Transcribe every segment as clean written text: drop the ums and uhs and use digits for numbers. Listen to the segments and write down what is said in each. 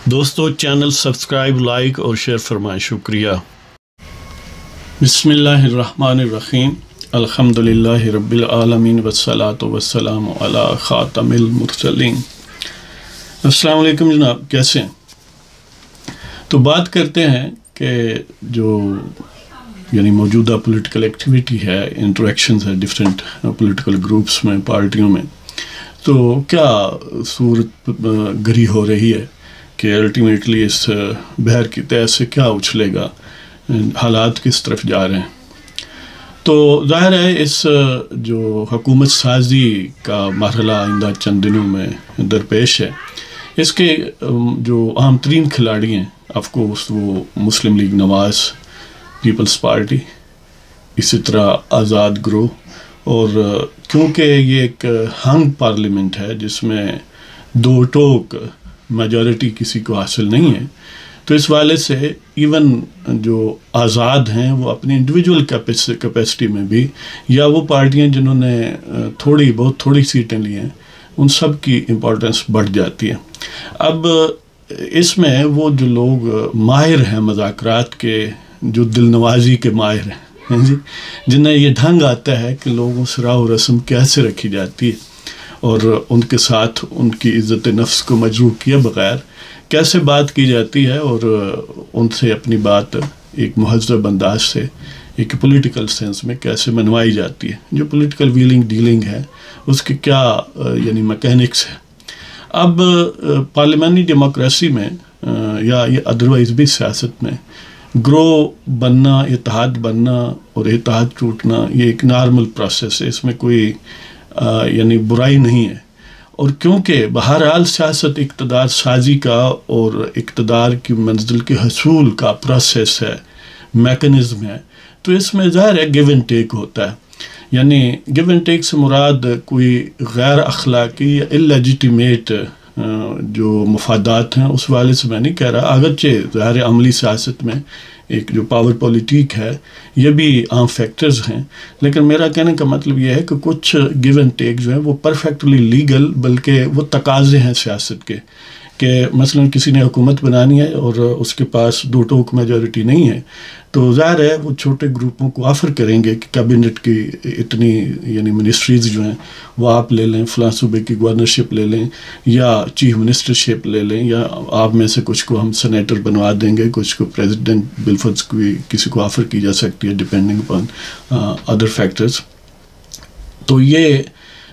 دوستو channel subscribe like اور share فرمائیں، شکریہ۔ بسم اللہ الرحمن الرحیم، الحمدللہ رب العالمین والصلاة والسلام علی خاتم المرسلین۔ السلام علیکم جناب، کیسے ہیں؟ تو بات کرتے ہیں کہ جو موجودہ پولیٹیکل ایکٹیویٹی ہے، انٹریکشنز ہے ڈیفرنٹ پولیٹیکل گروپس میں، پارٹیوں میں، تو کیا صورت گری ہو رہی ہے کہ الٹیمیٹلی اس بحر کی تہہ سے کیا اچھلے گا، حالات کس طرف جا رہے ہیں۔ تو ظاہر ہے اس جو حکومت سازی کا مرحلہ آئندہ چند دنوں میں درپیش ہے، اس کے جو اہم ترین کھلاڑی ہیں آف کورس وہ مسلم لیگ نواز، پیپلز پارٹی، اسی طرح آزاد گروہ، اور کیونکہ یہ ایک ہنگ پارلیمنٹ ہے جس میں دو ٹوک میجورٹی کسی کو حاصل نہیں ہے، تو اس والے سے ایون جو آزاد ہیں وہ اپنی انڈیویجول کیپیسٹی میں بھی، یا وہ پارٹیاں جنہوں نے بہت تھوڑی سیٹیں لی ہیں، ان سب کی امپورٹنس بڑھ جاتی ہے۔ اب اس میں وہ جو لوگ ماہر ہیں مذاکرات کے، جو دل نوازی کے ماہر ہیں جی، جنہیں یہ ڈھنگ آتا ہے کہ لوگوں سے راہ و رسم کیسے رکھی جاتی ہے اور ان کے ساتھ ان کی عزت نفس کو مجروح کیے بغیر کیسے بات کی جاتی ہے، اور ان سے اپنی بات ایک مہذب انداز سے ایک پولیٹیکل سینس میں کیسے منوائی جاتی ہے، جو پولیٹیکل ویلنگ ڈیلنگ ہے اس کی کیا میکینکس ہے۔ اب پارلیمانی ڈیموکریسی میں یا یہ ادروائز بھی سیاست میں گرو بننا، اتحاد بننا اور اتحاد ٹوٹنا یہ ایک نارمل پروسیس ہے، اس میں کوئی برائی نہیں ہے۔ اور کیونکہ بہرحال سیاست اقتدار سازی کا اور اقتدار کی منزل کے حصول کا پروسیس ہے، میکنزم ہے، تو اس میں ظاہر ہے گیو اینڈ ٹیک ہوتا ہے۔ گیو اینڈ ٹیک سے مراد کوئی غیر اخلاقی یا اللیجیٹیمیٹ جو مفادات ہیں اس والے سے میں نہیں کہہ رہا، اگرچہ ظاہر عملی سیاست میں ایک جو پاور پولیٹیک ہے یہ بھی عام فیکٹرز ہیں، لیکن میرا کہنے کا مطلب یہ ہے کہ کچھ گیو اینڈ ٹیک جو ہیں وہ پرفیکٹلی لیگل، بلکہ وہ تقاضے ہیں سیاست کے، کہ مثلا کسی نے حکومت بنانی ہے اور اس کے پاس دو ٹوک میجورٹی نہیں ہے، تو ظاہر ہے وہ چھوٹے گروپوں کو آفر کریں گے کہ کیبنٹ کی اتنی منسٹریز جو ہیں وہ آپ لے لیں، فلاں صوبے کی گورنرشپ لے لیں، یا چیف منسٹرشپ لے لیں، یا آپ میں سے کچھ کو ہم سینیٹر بنوا دیں گے، کچھ کو پریزیڈنٹ بالفرض کسی کو آفر کی جا سکتی ہے ڈپینڈنگ اپان ادر فیکٹرز۔ تو یہ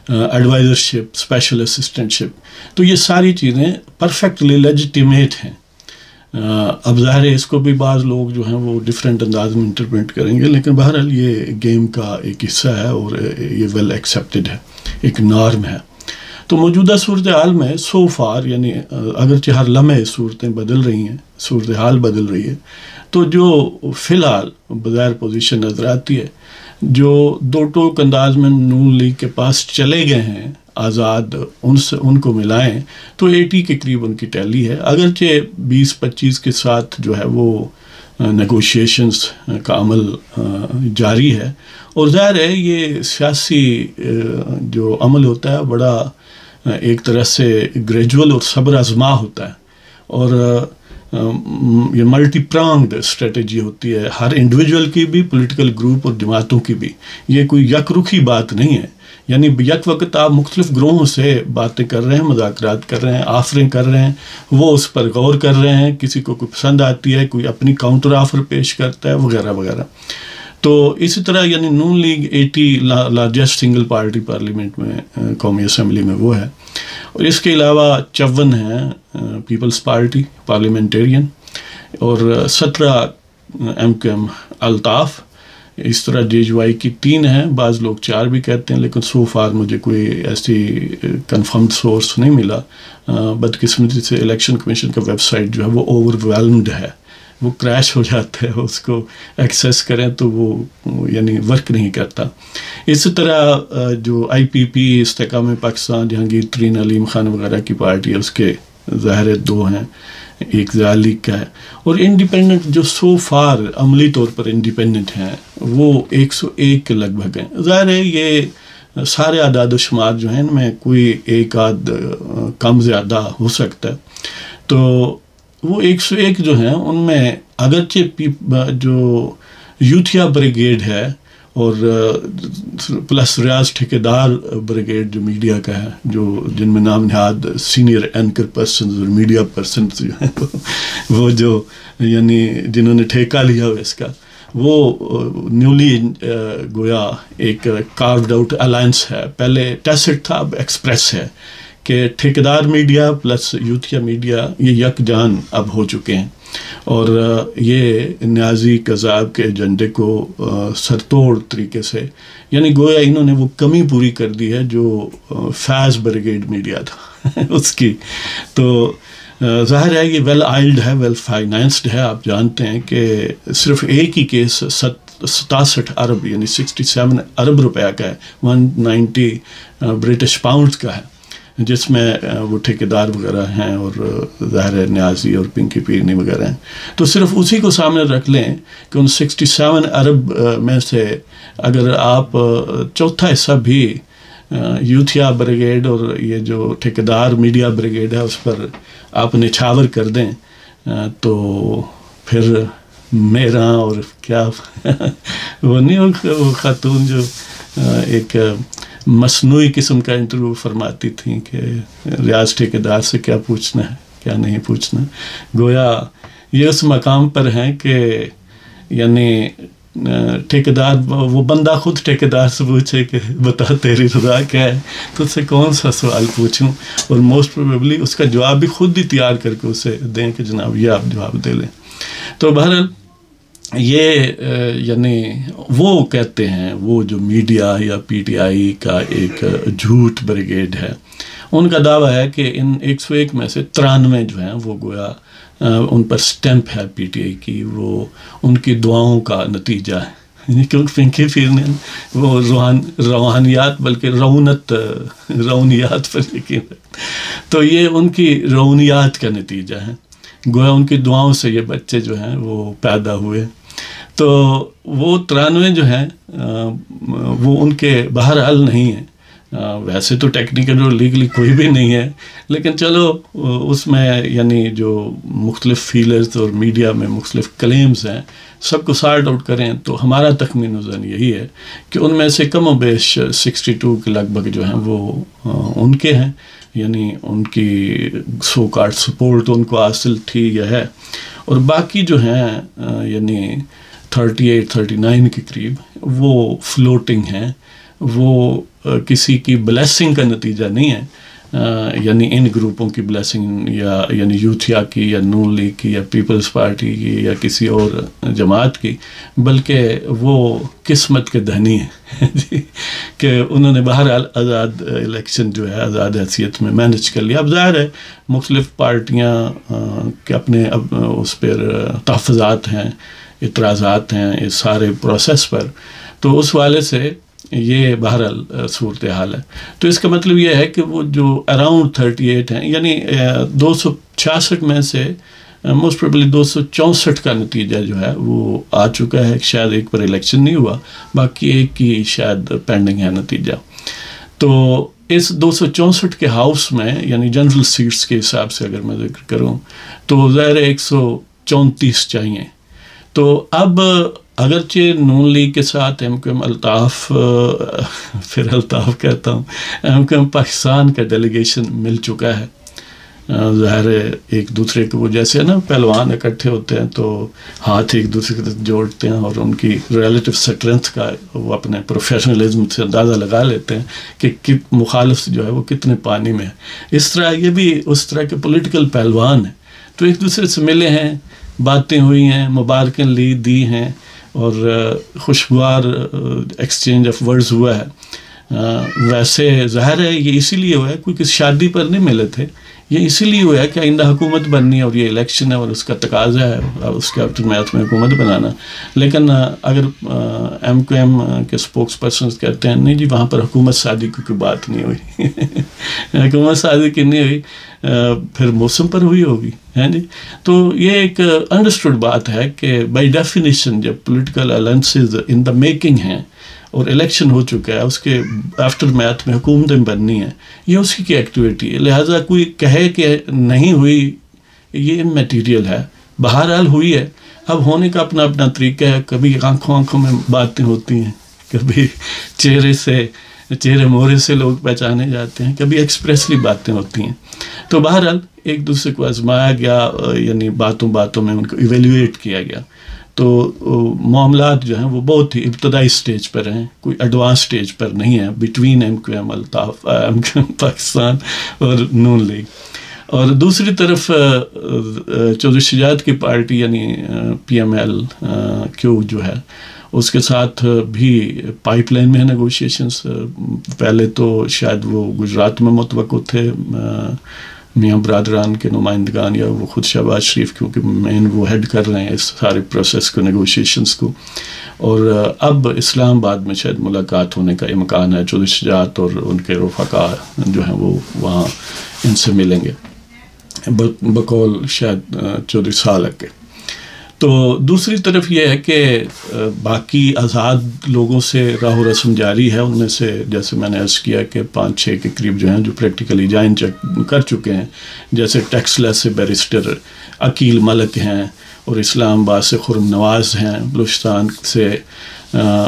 ایڈوائزرشپ، اسپیشل اسسٹنٹشپ، تو یہ ساری چیزیں پرفیکٹلی لیجیٹیمیٹ ہیں۔ اب ظاہر ہے اس کو بھی بعض لوگ جو ہیں وہ ڈفرینٹ انداز میں انٹرپریٹ کریں گے، لیکن بہرحال یہ گیم کا ایک حصہ ہے اور یہ ویل ایکسیپٹڈ ہے، ایک نارم ہے۔ تو موجودہ صورتحال میں سو فار اگرچہ ہر لمحے صورتیں بدل رہی ہیں، صورتحال بدل رہی ہے، تو جو فی الحال بظاہر پوزیشن نظر آتی ہے، جو دو ٹوک انداز میں نون لیگ کے پاس چلے گئے ہیں آزاد، ان کو ملائیں تو 80 کے قریب ان کی ٹیلی ہے، اگرچہ 20-25 کے ساتھ جو ہے وہ نیگوشیشنز کا عمل جاری ہے، اور ظاہر ہے یہ سیاسی جو عمل ہوتا ہے بڑا ایک طرح سے گریجول اور صبر آزما ہوتا ہے، اور یہ ملٹی پرانگڈ اسٹریٹجی ہوتی ہے، ہر انڈیویجول کی بھی، پولیٹیکل گروپ اور جماعتوں کی بھی، یہ کوئی یک رخی بات نہیں ہے، یک وقت آپ مختلف گروہوں سے باتیں کر رہے ہیں، مذاکرات کر رہے ہیں، آفریں کر رہے ہیں، وہ اس پر غور کر رہے ہیں، کسی کو کوئی پسند آتی ہے، کوئی اپنی کاؤنٹر آفر پیش کرتا ہے وغیرہ وغیرہ۔ تو اسی طرح Noon league 80 largest single party parliament میں، قومی اسمبلی میں وہ ہے، اور اس کے علاوہ 54 ہیں پیپلز پارٹی پارلیمنٹیرین، اور 17 MQM الطاف، اس طرح JJY کی 3 ہیں، بعض لوگ 4 بھی کہتے ہیں، لیکن سو فار مجھے کوئی ایسی کنفرمڈ سورس نہیں ملا۔ بدقسمتی سے الیکشن کمیشن کا ویب سائٹ جو ہے وہ اوور ویلمڈ ہے، وہ کریش ہو جاتا ہے، اس کو ایکسیس کریں تو وہ ورک نہیں کرتا۔ اسی طرح جو IPP استحکام پاکستان، جہانگیر ترین، علیم خان وغیرہ کی پارٹی ہے، اس کے ظاہر 2 ہیں، ایک زیادہ لیگ کا ہے، اور انڈیپینڈنٹ جو سو فار عملی طور پر انڈیپینڈنٹ ہیں وہ 101 کے لگ بھگ ہیں۔ ظاہر ہے یہ سارے اعداد و شمار جو ہیں ان میں کوئی ایک آدھ کم زیادہ ہو سکتا ہے، تو وہ 101 جو ہیں ان میں اگرچہ جو یوتھیا بریگیڈ ہے اور پلس ریاض ٹھیکیدار بریگیڈ جو میڈیا کا ہے، جو جن میں نام نہاد سینئر اینکر پرسنز اور میڈیا پرسنز جو ہیں وہ جو یعنی جنہوں نے ٹھیکہ لیا ہو اس کا، وہ نیولی گویا ایک کاروڈ آؤٹ الائنس ہے. پہلے ٹیسٹ تھا، اب ایکسپریس ہے کہ ٹھیکیدار میڈیا پلس یوتھیا میڈیا یہ یکجان اب ہو چکے ہیں، اور یہ نیازی قذاب کے ایجنڈے کو سرتوڑ طریقے سے، یعنی گویا انہوں نے وہ کمی پوری کر دی ہے جو فیض بریگیڈ میڈیا تھا اس کی. تو ظاہر ہے یہ ویل آئلڈ ہے، ویل فائنینسڈ ہے. آپ جانتے ہیں کہ صرف ایک ہی کیس 67 ارب یعنی 67 ارب روپیہ کا ہے، 190 برٹش پاؤنڈ کا ہے، جس میں وہ ٹھیکیدار وغیرہ ہیں اور ظاہر ہے نیازی اور پنکی پیرنی وغیرہ ہیں. تو صرف اسی کو سامنے رکھ لیں کہ ان 67 ارب میں سے اگر آپ چوتھا حصہ بھی یوتھیا بریگیڈ اور یہ جو ٹھیکیدار میڈیا بریگیڈ ہے اس پر آپ نچھاور کر دیں تو پھر میرا اور کیا وہ نہیں وہ خاتون جو ایک مصنوعی قسم کا انٹرویو فرماتی تھیں کہ ریاض ٹھیکیدار سے کیا پوچھنا ہے کیا نہیں پوچھنا. گویا یہ اس مقام پر ہیں کہ یعنی ٹھیکیدار وہ بندہ خود ٹھیکیدار سے پوچھے کہ بتا تیری رضا کیا ہے، تو اس سے کون سا سوال پوچھوں، اور موسٹ پروبیبلی اس کا جواب بھی خود ہی تیار کر کے اسے دیں کہ جناب یہ آپ جواب دے لیں. تو بہرحال یہ یعنی وہ کہتے ہیں وہ جو میڈیا یا پی ٹی آئی کا ایک جھوٹ بریگیڈ ہے، ان کا دعویٰ ہے کہ ان 101 میں سے 93 جو ہیں وہ گویا ان پر سٹیمپ ہے پی ٹی آئی کی، وہ ان کی دعاؤں کا نتیجہ ہے. کیونکہ پنکی پیرنی وہ روحانیات بلکہ رونیات پر یقین ہے، تو یہ ان کی رونیات کا نتیجہ ہے. گویا ان کی دعاؤں سے یہ بچے جو ہیں وہ پیدا ہوئے. تو وہ 93 جو ہیں وہ ان کے بہرحال نہیں ہیں. ویسے تو ٹیکنیکل اور لیگلی کوئی بھی نہیں ہے، لیکن چلو اس میں یعنی جو مختلف فیلرز اور میڈیا میں مختلف کلیمز ہیں سب کو سارٹ آؤٹ کریں تو ہمارا تخمینہ ظن یہی ہے کہ ان میں سے کم و بیش 62 کے لگ بھگ جو ہیں وہ ان کے ہیں، یعنی ان کی سو کارڈ سپورٹ ان کو حاصل تھی یا ہے، اور باقی جو ہیں یعنی 38-39 کے قریب وہ فلوٹنگ ہیں، وہ کسی کی بلیسنگ کا نتیجہ نہیں ہے، یعنی ان گروپوں کی بلیسنگ یا یعنی یوتھیا کی یا نون لیگ کی یا پیپلز پارٹی کی یا کسی اور جماعت کی، بلکہ وہ قسمت کے دہنی ہیں جی کہ انہوں نے بہرحال آزاد الیکشن جو ہے آزاد حیثیت میں مینج کر لیا. اب ظاہر ہے مختلف پارٹیاں کے اپنے اس پر تحفظات ہیں، اعتراضات ہیں اس سارے پروسیس پر، تو اس والے سے یہ بہرحال صورتحال ہے. تو اس کا مطلب یہ ہے کہ وہ جو اراؤنڈ 38 ہیں، یعنی 266 میں سے موسٹ پروبیبلی 264 کا نتیجہ جو ہے وہ آ چکا ہے. شاید ایک پر الیکشن نہیں ہوا، باقی ایک کی شاید پینڈنگ ہے نتیجہ. تو اس 264 کے ہاؤس میں یعنی جنرل سیٹس کے حساب سے اگر میں ذکر کروں تو ظاہر 134 چاہیے. تو اب اگرچہ نون لیگ کے ساتھ ایم کیو ایم الطاف پھر الطاف کہتا ہوں ایم کیو ایم پاکستان کا ڈیلیگیشن مل چکا ہے. ظاہر ہے ایک دوسرے کو وہ جیسے نا پہلوان اکٹھے ہوتے ہیں تو ہاتھ ایک دوسرے کے ساتھ جوڑتے ہیں اور ان کی ریلیٹو اسٹرینتھ کا وہ اپنے پروفیشنلزم سے اندازہ لگا لیتے ہیں کہ مخالف جو ہے وہ کتنے پانی میں ہے. اس طرح یہ بھی اس طرح کے پولیٹیکل پہلوان ہیں، تو ایک دوسرے سے ملے ہیں، باتیں ہوئی ہیں، مبارکیں دی ہیں اور خوشگوار ایکسچینج آف ورڈز ہوا ہے. ویسے ظاہر ہے یہ اسی لیے ہوا ہے، کوئی کسی شادی پر نہیں ملے تھے، یہ اسی لیے ہوا ہے کہ آئندہ حکومت بننی ہے اور یہ الیکشن ہے اور اس کا تقاضا ہے اس کے افٹرمیتھ میں حکومت بنانا. لیکن اگر ایم کیو ایم کے اسپوکس پرسنز کہتے ہیں نہیں جی وہاں پر حکومت سازی کی کوئی بات نہیں ہوئی حکومت سازی کی نہیں ہوئی، پھر موسم پر ہوئی ہوگی ہے جی. تو یہ ایک انڈرسٹوڈ بات ہے کہ بائی ڈیفینیشن جب political alliances in the making ہیں اور الیکشن ہو چکا ہے، اس کے آفٹر میتھ میں حکومتیں بننی ہیں، یہ اسی کی ایکٹیویٹی ہے. لہٰذا کوئی کہے کہ نہیں ہوئی یہ میٹیریل ہے. بہرحال ہوئی ہے. اب ہونے کا اپنا اپنا طریقہ ہے. کبھی آنکھوں میں باتیں ہوتی ہیں, کبھی چہرے مورے سے لوگ پہچانے جاتے ہیں, کبھی ایکسپریسلی باتیں ہوتی ہیں. تو بہرحال ایک دوسرے کو آزمایا گیا, یعنی باتوں میں ان کو ایویلیویٹ کیا گیا. تو معاملات جو ہیں وہ بہت ہی ابتدائی سٹیج پر ہیں, کوئی ایڈوانس سٹیج پر نہیں ہیں between M Q M Altaf Pakistan اور نون لیگ. اور دوسری طرف چودھری شجاعت کی پارٹی یعنی پی ایم ایل کیو جو ہے, اس کے ساتھ بھی پائپ لائن میں ہے نیگوشیشنس. پہلے تو شاید وہ گجرات میں متوقع تھے, میاں برادران کے نمائندگان یا وہ خود شہباز شریف, کیونکہ مین وہ ہیڈ کر رہے ہیں اس سارے پروسیس کو, نیگوشیشنس کو. اور اب اسلام آباد میں شاید ملاقات ہونے کا امکان ہے. چودھری شجاعت اور ان کے رفقا جو ہیں وہ وہاں ان سے ملیں گے بقول شاید چودھری سالک کے. تو دوسری طرف یہ ہے کہ باقی آزاد لوگوں سے راہ و رسم جاری ہے. ان میں سے جیسے میں نے عرض کیا کہ 5-6 کے قریب جو ہیں جو پریکٹیکلی جوائن کر چکے ہیں, جیسے ٹیکسلا سے بیرسٹر عقیل ملک ہیں, اور اسلام آباد سے خرم نواز ہیں, بلوچستان سے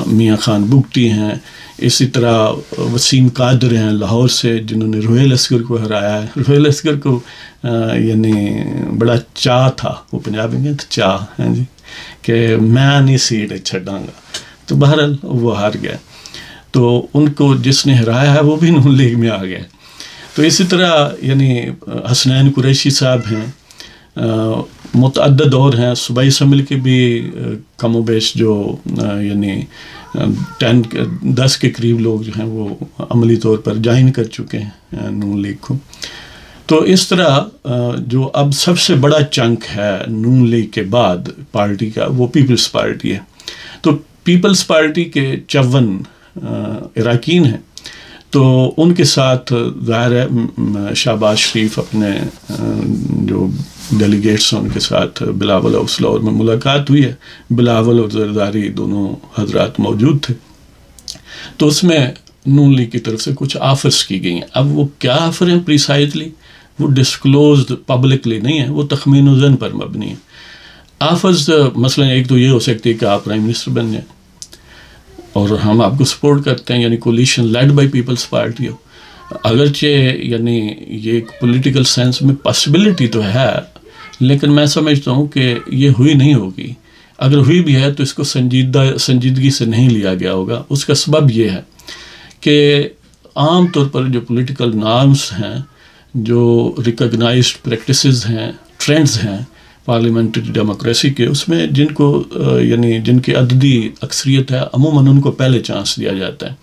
میاں خان بگٹی ہیں, اسی طرح وسیم قادر ہیں لاہور سے جنہوں نے روہیل اصغر کو ہرایا ہے. روہیل اصغر کو یعنی بڑا چاہ تھا, وہ پنجابی میں تو چاہ ہیں جی کہ میں نہیں سیٹ چھڈاں گا, تو بہرحال وہ ہار گیا. تو ان کو جس نے ہرایا ہے وہ بھی نون لیگ میں آ گیا. تو اسی طرح یعنی حسنین قریشی صاحب ہیں, متعدد اور ہیں. صوبائی اسمبلی کے بھی کم و بیش جو یعنی 10 کے قریب لوگ جو ہیں وہ عملی طور پر جوائن کر چکے ہیں نون لیگ کو. تو اس طرح جو اب سب سے بڑا چنک ہے نون لیگ کے بعد پارٹی کا, وہ پیپلز پارٹی ہے. تو پیپلز پارٹی کے 54 اراکین ہیں. تو ان کے ساتھ ظاہر ہے شہباز شریف اپنے جو ڈیلیگیٹس ہیں ان کے ساتھ بلاول ہاؤس لاہور میں ملاقات ہوئی ہے. بلاول اور زرداری دونوں حضرات موجود تھے. تو اس میں نون لیگ کی طرف سے کچھ آفرز کی گئی ہیں. اب وہ کیا آفر ہیں پریسائزلی وہ ڈسکلوزڈ پبلکلی نہیں ہے, وہ تخمین و ظن پر مبنی ہے. آفرز مثلا ایک تو یہ ہو سکتی ہے کہ آپ پرائم منسٹر بن جائیں اور ہم آپ کو سپورٹ کرتے ہیں, یعنی coalition led by People's Party ہو. اگرچہ یعنی یہ ایک پولیٹیکل سینس میں پاسبلٹی تو ہے, لیکن میں سمجھتا ہوں کہ یہ ہوئی نہیں ہوگی. اگر ہوئی بھی ہے تو اس کو سنجیدگی سے نہیں لیا گیا ہوگا. اس کا سبب یہ ہے کہ عام طور پر جو پولیٹیکل نارمز ہیں, جو ریکگنائزڈ پریکٹسز ہیں, ٹرینڈز ہیں پارلیمنٹری ڈیموکریسی کے, اس میں جن کو یعنی جن کی عددی اکثریت ہے عموماً ان کو پہلے چانس دیا جاتا ہے.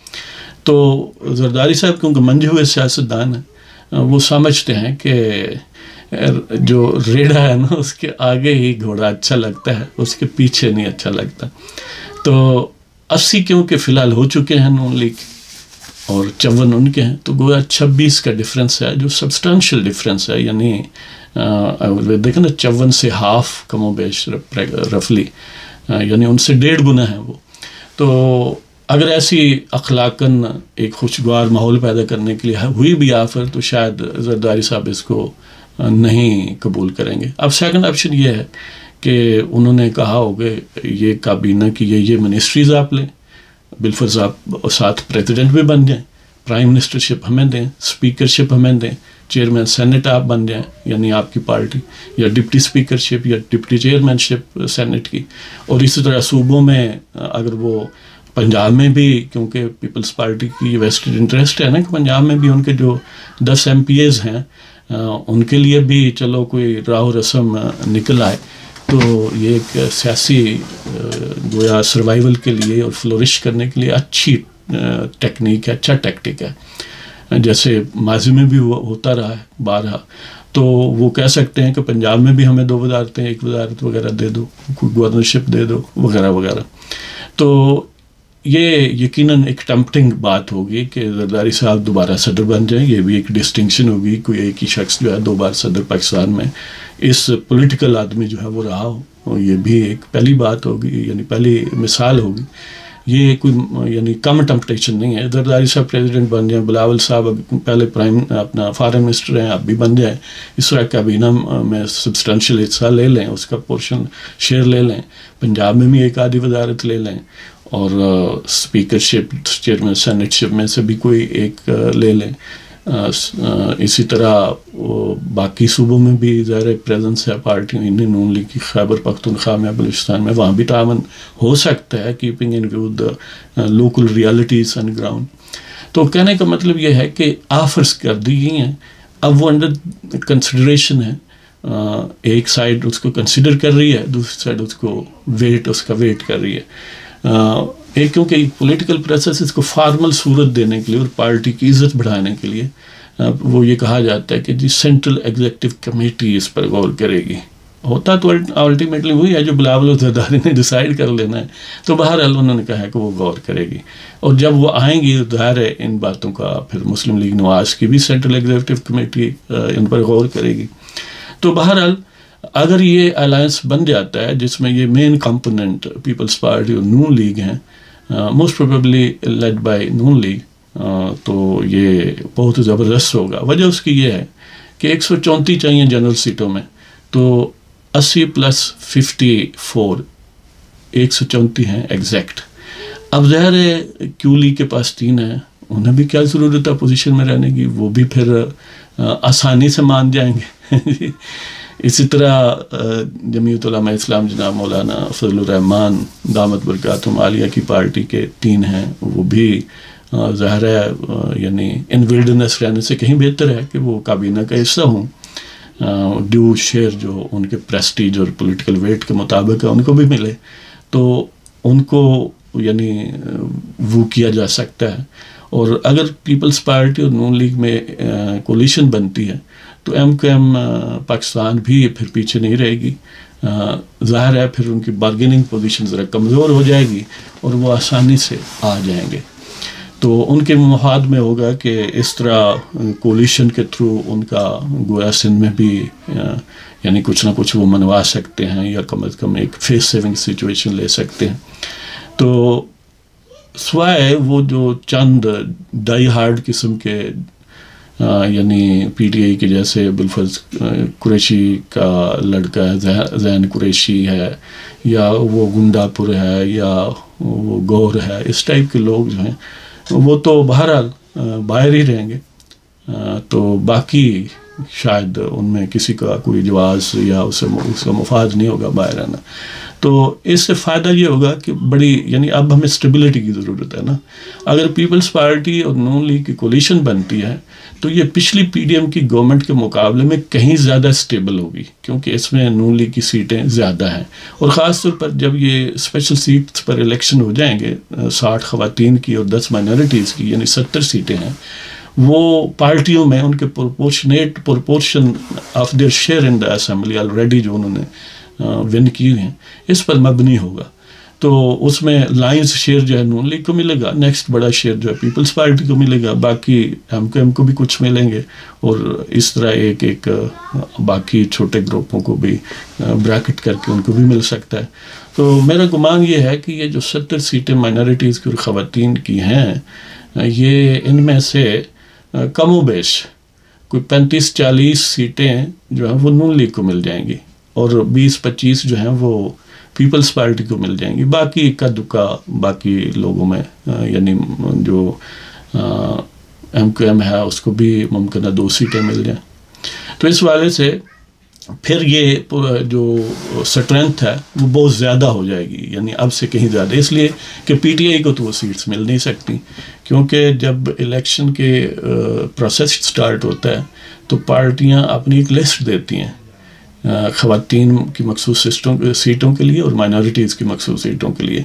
تو زرداری صاحب کیونکہ منجھے ہوئے سیاستدان ہیں, وہ سمجھتے ہیں کہ جو ریڑھا ہے نا اس کے آگے ہی گھوڑا اچھا لگتا ہے, اس کے پیچھے نہیں اچھا لگتا. تو 80 کیونکہ فی الحال ہو چکے ہیں نون لیگ اور 54 ان کے ہیں, تو گویا 26 کا ڈفرینس ہے جو سبسٹانشیل ڈفرینس ہے. یعنی دیکھیں نا 54 سے ہاف کم و بیش رفلی, یعنی ان سے 1.5 گنا ہے وہ. تو اگر ایسی اخلاقاً ایک خوشگوار ماحول پیدا کرنے کے لیے ہوئی بھی آفر تو شاید زرداری صاحب اس کو نہیں قبول کریں گے. اب سیکنڈ آپشن یہ ہے کہ انہوں نے کہا ہوگا یہ کابینہ کی یہ منسٹریز آپ لیں, بالفرض آپ ساتھ پریزیڈنٹ بھی بن جائیں, پرائم منسٹرشپ ہمیں دیں, اسپیکرشپ ہمیں دیں, چیئرمین سینٹ آپ بن جائیں یعنی آپ کی پارٹی, یا ڈپٹی اسپیکرشپ یا ڈپٹی چیئرمین شپ سینٹ کی. اور اسی طرح صوبوں میں اگر وہ پنجاب میں بھی, کیونکہ پیپلز پارٹی کی ویسٹڈ انٹرسٹ ہے نا کہ پنجاب میں بھی ان کے جو 10 MPs ہیں ان کے لیے بھی چلو کوئی راہ و رسم نکل آئے, تو یہ ایک سیاسی گویا سروائیول کے لیے اور فلورش کرنے کے لیے اچھی ٹیکنیک ہے, اچھا ٹیکٹک ہے, جیسے ماضی میں بھی ہوتا رہا ہے بارہا. تو وہ کہہ سکتے ہیں کہ پنجاب میں بھی ہمیں 2 وزارتیں, 1 وزارت وغیرہ دے دو, کوئی گورنرشپ دے دو وغیرہ وغیرہ. تو یہ یقیناً ایک ٹمپٹنگ بات ہوگی کہ زرداری صاحب دوبارہ صدر بن جائیں. یہ بھی ایک ڈسٹنکشن ہوگی, کوئی ایک ہی شخص جو ہے 2 بار صدر پاکستان میں اس پولیٹیکل آدمی جو ہے وہ رہا ہو, یہ بھی ایک پہلی بات ہوگی, یعنی پہلی مثال ہوگی. یہ کوئی یعنی کم ٹمپٹیشن نہیں ہے. زرداری صاحب پریزیڈنٹ بن جائیں, بلاول صاحب پہلے اپنا فارن منسٹر ہیں, اب بھی بن جائیں, اس طرح کابینہ میں سبسٹانشیل حصہ لے لیں, اس کا پورشن شیئر لے لیں, پنجاب میں بھی ایک آدھی وزارت لے لیں, اور اسپیکرشپ چیئرمین سینٹ شپ میں سے بھی کوئی ایک لے لیں. اسی طرح باقی صوبوں میں بھی ظاہر پریزنس ہے پارٹی نون لیگ کی. خیبر پختونخوا میں, بلوچستان میں, وہاں بھی تعاون ہو سکتا ہے, keeping in view the local realities on ground. تو کہنے کا مطلب یہ ہے کہ آفرز کر دی گئی ہیں, اب وہ انڈر کنسیڈریشن ہے. ایک سائڈ اس کو کنسیڈر کر رہی ہے, دوسری سائڈ اس کو اس کا ویٹ کر رہی ہے. ایک کیونکہ پولیٹیکل پروسیس اس کو فارمل صورت دینے کے لیے اور پارٹی کی عزت بڑھانے کے لیے وہ یہ کہا جاتا ہے کہ جی سینٹرل ایگزیکٹو کمیٹی اس پر غور کرے گی. ہوتا تو الٹیمیٹلی وہی ہے جو بلاول و زرداری نے ڈیسائیڈ کر لینا ہے. تو بہرحال انہوں نے کہا ہے کہ وہ غور کرے گی, اور جب وہ آئیں گی ظاہر ہے ان باتوں کا پھر مسلم لیگ نواز کی بھی سینٹرل ایگزیکٹو کمیٹی ان پر غور کرے گی. تو بہرحال اگر یہ الائنس بن جاتا ہے جس میں یہ مین کمپوننٹ پیپلز پارٹی اور نون لیگ ہیں, most probably led by Noon League, تو یہ بہت زبردست ہوگا. وجہ اس کی یہ ہے کہ 134 چاہیے جنرل سیٹوں میں, تو 80+54 134 ہیں ایگزیکٹ. اب ظاہر ہے کیو لیگ کے پاس 3 ہیں, انہیں بھی کیا ضرورت ہے پوزیشن میں رہنے کی, وہ بھی پھر آسانی سے مان جائیں گے. اسی طرح جمعیت علماء اسلام جناب مولانا فضل الرحمان دامت برکاتہم عالیہ کی پارٹی کے 3 ہیں, وہ بھی ظاہر ہے یعنی ان ویلڈرنس رہنے سے کہیں بہتر ہے کہ وہ کابینہ کا حصہ ہوں. ڈیو شیئر جو ان کے پریسٹیج اور پولیٹیکل ویٹ کے مطابق ہے ان کو بھی ملے, تو ان کو یعنی وہ کیا جا سکتا ہے. اور اگر پیپلز پارٹی اور نون لیگ میں کولیشن بنتی ہے تو ایم کیو ایم پاکستان بھی پھر پیچھے نہیں رہے گی. ظاہر ہے پھر ان کی بارگیننگ پوزیشن ذرا کمزور ہو جائے گی اور وہ آسانی سے آ جائیں گے. تو ان کے مفاد میں ہوگا کہ اس طرح کولیشن کے تھرو ان کا گویا سندھ میں بھی یعنی کچھ نہ کچھ وہ منوا سکتے ہیں, یا کم از کم ایک فیس سیونگ سچویشن لے سکتے ہیں. تو سوائے وہ جو چند ڈائی ہارڈ قسم کے یعنی پی ٹی آئی کے جیسے بالفرض قریشی کا لڑکا ہے زین قریشی ہے, یا وہ گنڈا پور ہے, یا وہ گور ہے, اس ٹائپ کے لوگ جو ہیں وہ تو بہرحال باہر ہی رہیں گے. تو باقی شاید ان میں کسی کا کوئی جواز یا اس کا مفاد نہیں ہوگا باہر آنا. تو اس سے فائدہ یہ ہوگا کہ بڑی یعنی اب ہمیں اسٹیبلٹی کی ضرورت ہے نا. اگر پیپلز پارٹی اور نون لیگ کی کولیشن بنتی ہے تو یہ پچھلی پی ڈی ایم کی گورنمنٹ کے مقابلے میں کہیں زیادہ اسٹیبل ہوگی, کیونکہ اس میں نون لیگ کی سیٹیں زیادہ ہیں. اور خاص طور پر جب یہ اسپیشل سیٹس پر الیکشن ہو جائیں گے, 60 خواتین کی اور 10 مائنورٹیز کی, یعنی 70 سیٹیں ہیں, وہ پارٹیوں میں ان کے proportion of their share in the assembly already جو انہوں نے ون کی ہیں اس پر مبنی ہوگا. تو اس میں لائنز شیئر جو ہے نون لیگ کو ملے گا, نیکسٹ بڑا شیئر جو ہے پیپلز پارٹی کو ملے گا, باقی ایم کیو ایم کو بھی کچھ ملیں گے, اور اس طرح ایک باقی چھوٹے گروپوں کو بھی بریکٹ کر کے ان کو بھی مل سکتا ہے. تو میرا گمان یہ ہے کہ یہ جو 70 سیٹیں مائنورٹیز کی اور خواتین کی ہیں, یہ ان میں سے کم و بیش کوئی 35-40 سیٹیں جو ہیں وہ نون لیگ کو مل جائیں گی, اور 20-25 جو ہیں وہ پیپلز پارٹی کو مل جائیں گی. باقی اکا دکا باقی لوگوں میں یعنی جو ایم کیو ایم ہے اس کو بھی ممکنہ 2 سیٹیں مل جائیں. تو اس والے سے پھر یہ جو اسٹرینتھ ہے وہ بہت زیادہ ہو جائے گی, یعنی اب سے کہیں زیادہ, اس لیے کہ پی ٹی آئی کو تو وہ سیٹس مل نہیں سکتی, کیونکہ جب الیکشن کے پروسیس سٹارٹ ہوتا ہے تو پارٹیاں اپنی ایک لسٹ دیتی ہیں خواتین کی مخصوص سیٹوں کے لیے اور مائنورٹیز کی مخصوص سیٹوں کے لیے.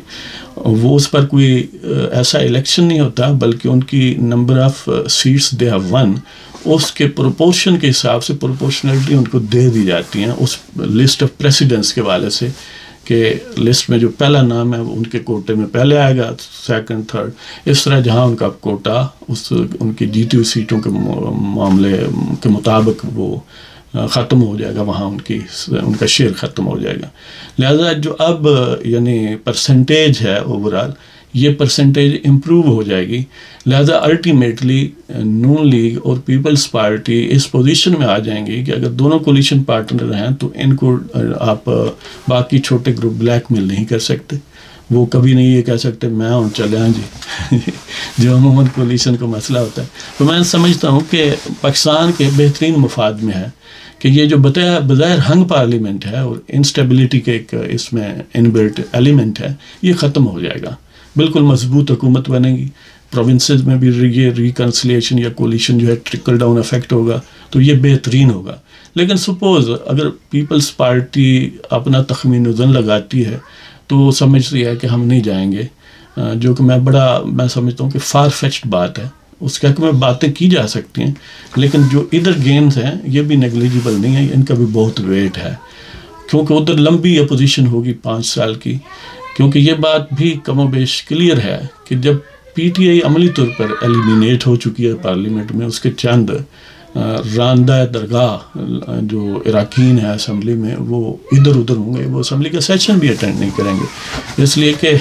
وہ اس پر کوئی ایسا الیکشن نہیں ہوتا, بلکہ ان کی number of seats they have won, اس کے پروپورشن کے حساب سے پروپورشنلٹی ان کو دے دی جاتی ہیں اس لسٹ آف پریسیڈنٹس کے والے سے, کہ لسٹ میں جو پہلا نام ہے وہ ان کے کوٹے میں پہلے آئے گا, سیکنڈ تھرڈ, اس طرح جہاں ان کا کوٹا ان کی جیتی ہوئی سیٹوں کے معاملے کے مطابق وہ ختم ہو جائے گا, وہاں ان کا شیئر ختم ہو جائے گا. لہذا جو اب یعنی پرسنٹیج ہے اوورال, یہ پرسنٹیج امپروو ہو جائے گی. لہذا الٹیمیٹلی نون لیگ اور پیپلز پارٹی اس پوزیشن میں آ جائیں گی کہ اگر دونوں کولیشن پارٹنر ہیں تو ان کو آپ باقی چھوٹے گروپ بلیک میل نہیں کر سکتے. وہ کبھی نہیں یہ کہہ سکتے میں ہوں چلے ہاں جی جو عموماً کولیشن کو مسئلہ ہوتا ہے. تو میں سمجھتا ہوں کہ پاکستان کے بہترین مفاد میں ہے کہ یہ جو بظاہر ہنگ پارلیمنٹ ہے اور انسٹیبلٹی کے ایک اس میں انبلٹ ایلیمنٹ ہے یہ ختم ہو جائے گا. بالکل مضبوط حکومت بنے گی. پروونسز میں بھی یہ ریکنسلیشن یا کولیشن جو ہے ٹرکل ڈاؤن افیکٹ ہوگا تو یہ بہترین ہوگا. لیکن سپوز اگر پیپلز پارٹی اپنا تخمین وزن لگاتی ہے تو وہ سمجھتی ہے کہ ہم نہیں جائیں گے, جو کہ میں سمجھتا ہوں کہ فار فیچڈ بات ہے. اس کے حق میں باتیں کی جا سکتی ہیں لیکن جو ادھر گینز ہیں یہ بھی نیگلیجیبل نہیں ہے, ان کا بھی بہت ویٹ ہے کیونکہ ادھر لمبی اپوزیشن ہوگی 5 سال کی. کیونکہ یہ بات بھی کم و بیش کلیئر ہے کہ جب پی ٹی آئی عملی طور پر ایلیمینیٹ ہو چکی ہے پارلیمنٹ میں, اس کے چند راندہ درگاہ جو اراکین ہیں اسمبلی میں وہ ادھر ادھر ہوں گے, وہ اسمبلی کا سیشن بھی اٹینڈ نہیں کریں گے. اس لیے کہ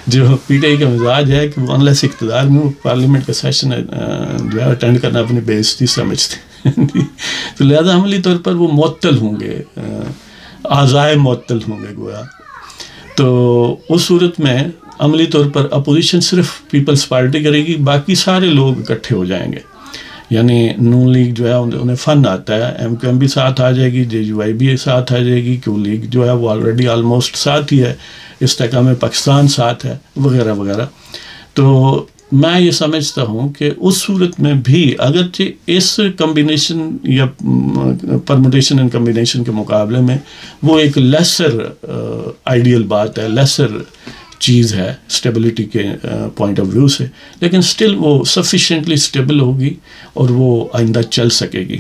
جو پی ٹی آئی کا مزاج ہے کہ وہ انلیس اقتدار میں وہ پارلیمنٹ کا سیشن جو ہے اٹینڈ کرنا اپنی بے عزتی سمجھتے ہیں. تو لہذا عملی طور پر وہ معطل ہوں گے, اعضائے معطل ہوں گے گویا. تو اس صورت میں عملی طور پر اپوزیشن صرف پیپلز پارٹی کرے گی, باقی سارے لوگ اکٹھے ہو جائیں گے. یعنی نون لیگ جو ہے انہیں فن آتا ہے, ایم کیو ایم بھی ساتھ آ جائے گی, جے یو آئی بھی ساتھ آ جائے گی, کیوں لیگ جو ہے وہ آلریڈی آلموسٹ ساتھ ہی ہے, استحکام پاکستان ساتھ ہے وغیرہ وغیرہ. تو میں یہ سمجھتا ہوں کہ اس صورت میں بھی اگرچہ اس کمبینیشن یا پرموٹیشن اینڈ کمبینیشن کے مقابلے میں وہ ایک لیسر آئیڈیل بات ہے, لیسر چیز ہے اسٹیبلٹی کے پوائنٹ آف ویو سے, لیکن سٹل وہ سفیشینٹلی اسٹیبل ہوگی اور وہ آئندہ چل سکے گی.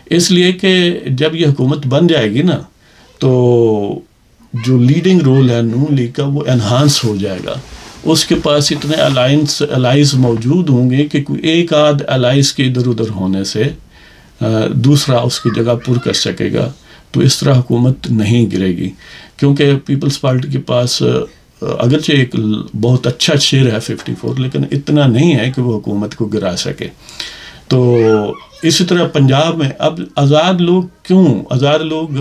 اس لیے کہ جب یہ حکومت بن جائے گی نا تو جو لیڈنگ رول ہے نون لیگ کا وہ انہانس ہو جائے گا. اس کے پاس اتنے الائز موجود ہوں گے کہ کوئی ایک آدھ الائز کے ادھر ادھر ہونے سے دوسرا اس کی جگہ پر کر سکے گا. تو اس طرح حکومت نہیں گرے گی کیونکہ پیپلز پارٹی کے پاس اگرچہ ایک بہت اچھا شیئر ہے 54, لیکن اتنا نہیں ہے کہ وہ حکومت کو گرا سکے. تو اسی طرح پنجاب میں اب آزاد لوگ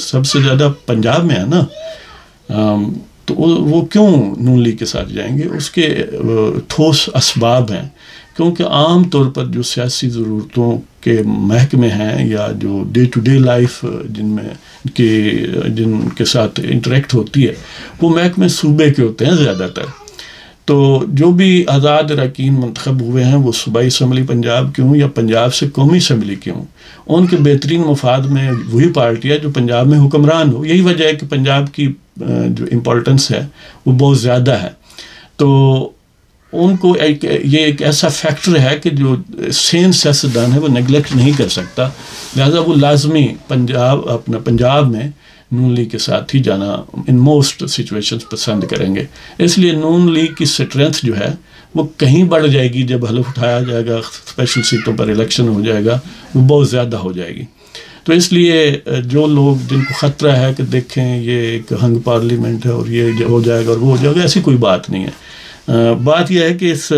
سب سے زیادہ پنجاب میں ہیں نا, تو وہ کیوں نون لیگ کے ساتھ جائیں گے؟ اس کے ٹھوس اسباب ہیں. کیونکہ عام طور پر جو سیاسی ضرورتوں کے محکمے ہیں یا جو ڈے ٹو ڈے لائف جن کے ساتھ انٹریکٹ ہوتی ہے وہ محکمے صوبے کے ہوتے ہیں زیادہ تر. تو جو بھی آزاد اراکین منتخب ہوئے ہیں وہ صوبائی اسمبلی پنجاب کے ہوں یا پنجاب سے قومی اسمبلی کے ہوں, ان کے بہترین مفاد میں وہی پارٹی ہے جو پنجاب میں حکمران ہو. یہی وجہ ہے کہ پنجاب کی جو امپورٹنس ہے وہ بہت زیادہ ہے. تو ان کو یہ ایک ایسا فیکٹر ہے کہ جو سین سیاستدان ہے وہ نیگلیکٹ نہیں کر سکتا. لہذا وہ لازمی پنجاب میں نون لیگ کے ساتھ ہی جانا ان موسٹ سچویشنز پسند کریں گے. اس لیے نون لیگ کی اسٹرینتھ جو ہے وہ کہیں بڑھ جائے گی جب حلف اٹھایا جائے گا, اسپیشل سیٹوں پر الیکشن ہو جائے گا, وہ بہت زیادہ ہو جائے گی. تو اس لیے جو لوگ جن کو خطرہ ہے کہ دیکھیں یہ ایک ہنگ پارلیمنٹ ہے اور یہ ہو جائے گا اور وہ ہو جائے گا, ایسی کوئی بات نہیں ہے. بات یہ ہے کہ اس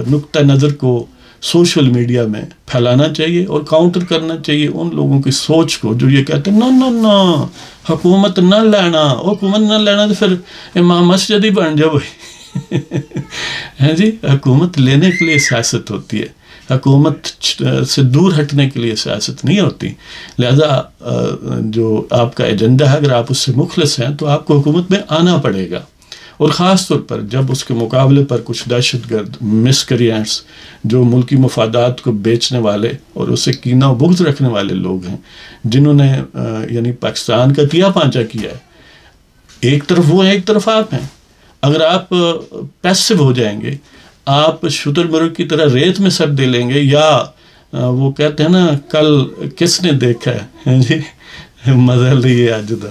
نقطہ نظر کو سوشل میڈیا میں پھیلانا چاہیے اور کاؤنٹر کرنا چاہیے ان لوگوں کی سوچ کو جو یہ کہتے ہیں نا حکومت نہ لینا تو پھر امام مسجد ہی بن جاؤ. جی, حکومت لینے کے لیے سیاست ہوتی ہے, حکومت سے دور ہٹنے کے لیے سیاست نہیں ہوتی. لہذا جو آپ کا ایجنڈا ہے اگر آپ اس سے مخلص ہیں تو آپ کو حکومت میں آنا پڑے گا. اور خاص طور پر جب اس کے مقابلے پر کچھ دہشت گرد مسکریئنٹس جو ملکی مفادات کو بیچنے والے اور اسے کینہ و بغض رکھنے والے لوگ ہیں جنہوں نے یعنی پاکستان کا کیا پانچا کیا ہے, ایک طرف وہ ہیں ایک طرف آپ ہیں. اگر آپ پیسو ہو جائیں گے, آپ شتر مرغ کی طرح ریت میں سر دے لیں گے, یا وہ کہتے ہیں نا کل کس نے دیکھا ہے جی مزہ لیے آج دا.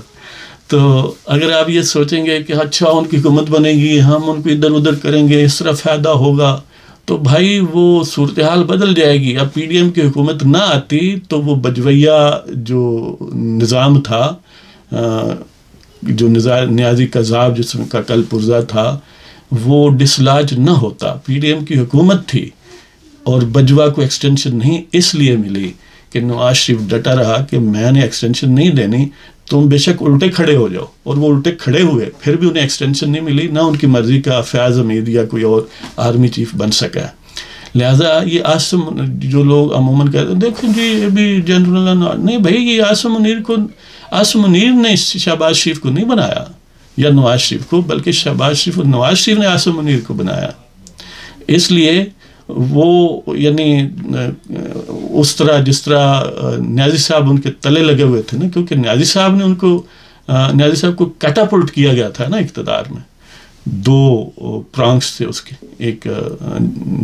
تو اگر آپ یہ سوچیں گے کہ اچھا ان کی حکومت بنے گی, ہم ان کو ادھر ادھر کریں گے, اس طرح فائدہ ہوگا, تو بھائی وہ صورتحال بدل جائے گی. اب پی ڈی ایم کی حکومت نہ آتی تو وہ بجویہ جو نظام تھا, جو نیازی قذاب جس کا کل پرزہ تھا, وہ ڈسلاج نہ ہوتا، پی ڈی ایم کی حکومت تھی اور بجوا کو ایکسٹینشن نہیں اس لیے ملی کہ نواز شریف ڈٹا رہا کہ میں نے ایکسٹینشن نہیں دینی، تم بے شک الٹے کھڑے ہو جاؤ، اور وہ الٹے کھڑے ہوئے، پھر بھی انہیں ایکسٹینشن نہیں ملی، نہ ان کی مرضی کا فیاض حمید یا کوئی اور آرمی چیف بن سکا۔ لہٰذا یہ عاصم، جو لوگ عموماً کہتے ہیں دیکھیں جی ابھی جنرل نہیں بھائی، یہ عاصم منیر نے شہباز شریف کو نہیں بنایا یا نواز شریف کو، بلکہ شہباز شریف اور نواز شریف نے عاصم منیر کو بنایا۔ اس لیے وہ یعنی اس طرح جس طرح نیازی صاحب ان کے تلے لگے ہوئے تھے نا، کیونکہ نیازی صاحب کو کیٹاپلٹ کیا گیا تھا نا اقتدار میں، 2 پرانگس تھے اس کے، ایک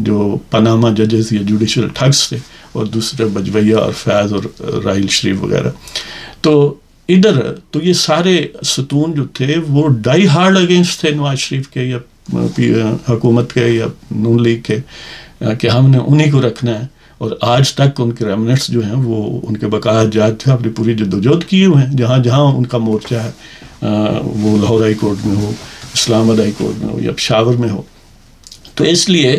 جو پاناما ججز یا جوڈیشل ٹھگس تھے، اور دوسرے بجویہ اور فیاض اور راحیل شریف وغیرہ۔ تو ادھر تو یہ سارے ستون جو تھے وہ ڈائی ہارڈ اگینسٹ تھے نواز شریف کے یا حکومت کے یا نون لیگ کے، کہ ہم نے انہی کو رکھنا ہے، اور آج تک ان کے ریمنٹس جو ہیں وہ ان کے بقایا جات تھے، اپنی پوری جدوجہد کیے ہوئے ہیں، جہاں جہاں ان کا مورچہ ہے، وہ لاہور ہائی کورٹ میں ہو، اسلام آباد ہائی کورٹ میں ہو یا پشاور میں ہو۔ تو اس لیے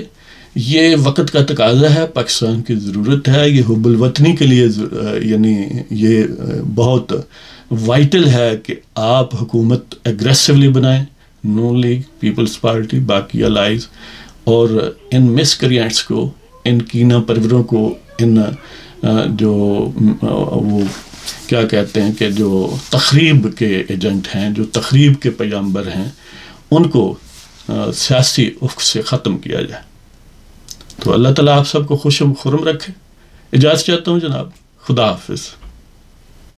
یہ وقت کا تقاضا ہے، پاکستان کی ضرورت ہے، یہ حب الوطنی کے لیے یعنی یہ بہت وائٹل ہے کہ آپ حکومت ایگریسولی بنائیں، نون لیگ، پیپلز پارٹی، باقی الائز، اور ان مس کریانٹس کو، ان کینہ پروروں کو، ان جو وہ کیا کہتے ہیں کہ جو تخریب کے ایجنٹ ہیں، جو تخریب کے پیغمبر ہیں، ان کو سیاسی افق سے ختم کیا جائے۔ تو اللہ تعالیٰ آپ سب کو خوش و خرم رکھے۔ اجازت چاہتا ہوں جناب، خدا حافظ۔